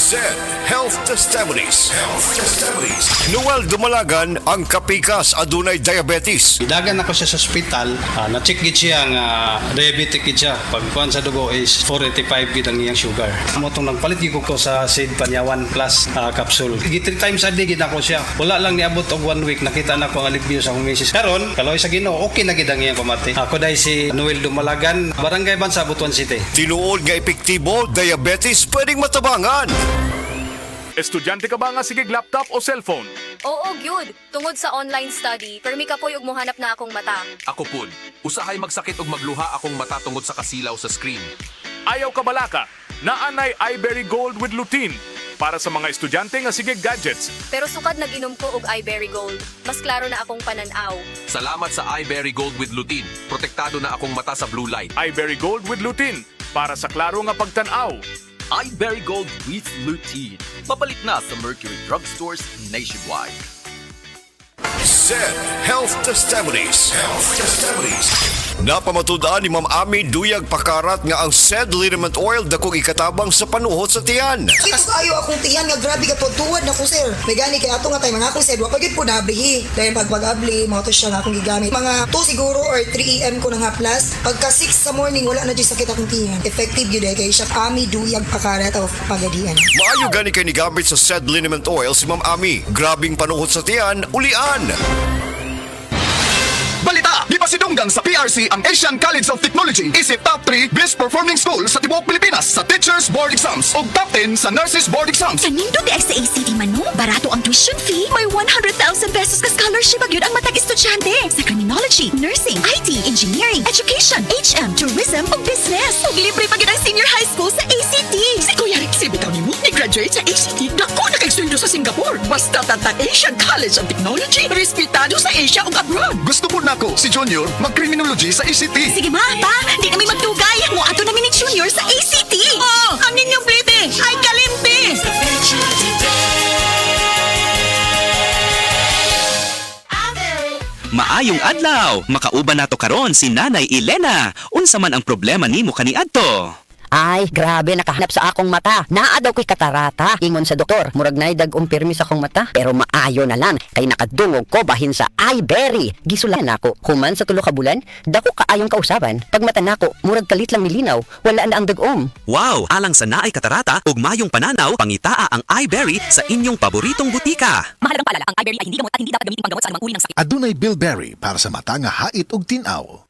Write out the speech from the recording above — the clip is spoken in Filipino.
SED Health Testimonies. Noel Dumalagan ang kapikas adunay diabetes. Idagan ako siya sa ospital, na-check gid siya nga diabetic gid siya. Pagkuhan sa dugo is 485 gid ang iyang sugar. Amo tong nagpalit gid ko sa SED Panyawan Plus capsule. Gid 3 times a day gid ako siya. Wala lang niabot og 1 week nakita na ko ang alivio sa akong misis. Karon, kaloy sa Ginoo, okay na gid ang iyang pamati. Ako dai si Noel Dumalagan, Barangay Bansa, Butuan City. Tinuod nga epektibo, diabetes pwedeng matabangan. Estudyante ka ba nga sige laptop o cellphone? Oo, gyud. Tungod sa online study, permi ka po'y ug mohanap na akong mata. Ako pud, usahay magsakit og magluha akong mata tungod sa kasilaw sa screen. Ayaw ka balaka, naanay iBerry Gold with lutein para sa mga estudyante nga sige gadgets. Pero sukad nag-inom ko og iBerry Gold. Mas klaro na akong pananaw. Salamat sa iBerry Gold with lutein. Protektado na akong mata sa blue light. iBerry Gold with lutein para sa klaro nga pagtan-aw. iBerry Gold with lutein. Mapalit na sa Mercury Drugstores nationwide. SED Health Testimonies. Napamatud-an ni Ma'am Ami Duyag Pakarat nga ang SED liniment oil dakong ikatabang sa panuhot sa tiyan. Mas ayo akong tiyan nga grabe ka tuwad na ko sir. May gani kay ato nga tay mga akong said wa pagid po nablihi. Dahil pagpag-abli mo to siya nga akong gigamit. Mga 2 siguro or 3 AM ko na nga plus. Pagka 6 sa morning wala na jud sakit akong tiyan. Effective gyud kay siya Ami Duyag Pakarat of Pagadian. Maayo gani kay ni gamit sa SED liniment oil si Ma'am Ami. Grabing panuhot sa tiyan, ulian. Balita! Di pa sidunggang sa PRC ang Asian College of Technology. Isip top 3 best performing school sa tibuok Pilipinas sa Teachers Board Exams ug top 10 sa Nurses Board Exams. Kanindo di sa ACT Manu, barato ang tuition fee. May 100,000 pesos ka scholarship agyud ang matag estudyante sa criminology, nursing, IT, engineering, education, HM, tourism ug business. Ug libre pa gyud ang senior high school sa ACT. Si Kuya Rixie bitaw nimo ni-graduate sa ACT. Dako na kay sweldo sa Singapore. Basta tata Asian College of Technology, respetado sa Asia ug abroad. Gusto po nako si Junior mag-criminology sa ACT. Sige ma, pa, di kami magtugay. Mo ato namin ni Junior sa ACT. Oh, ang inyong plete ay kalimpi. Maayong adlaw, makauban nato karon si Nanay Elena. Unsa man ang problema nimo kaniadto? Ay, grabe, nakahanap sa akong mata. Naa daw ko'y katarata. Ingon sa doktor, murag nay dag-ong pirmi sa akong mata. Pero maayo na lang, kay nakadungog ko bahin sa iBerry. Gisulan ako, human sa tulo ka bulan, dako kaayong kausaban. Pag mata nako, murag kalit lang milinaw, wala na ang dag-om. Wow, alang sa naay katarata ug mayong pananaw, pangitaa ang iBerry sa inyong paboritong butika. Mahalagang paalala, ang iBerry ay hindi gamot at hindi dapat gamitin panggamot sa anumang uri ng sakit. Adunay bilberry para sa mata nga hait ug tinaw.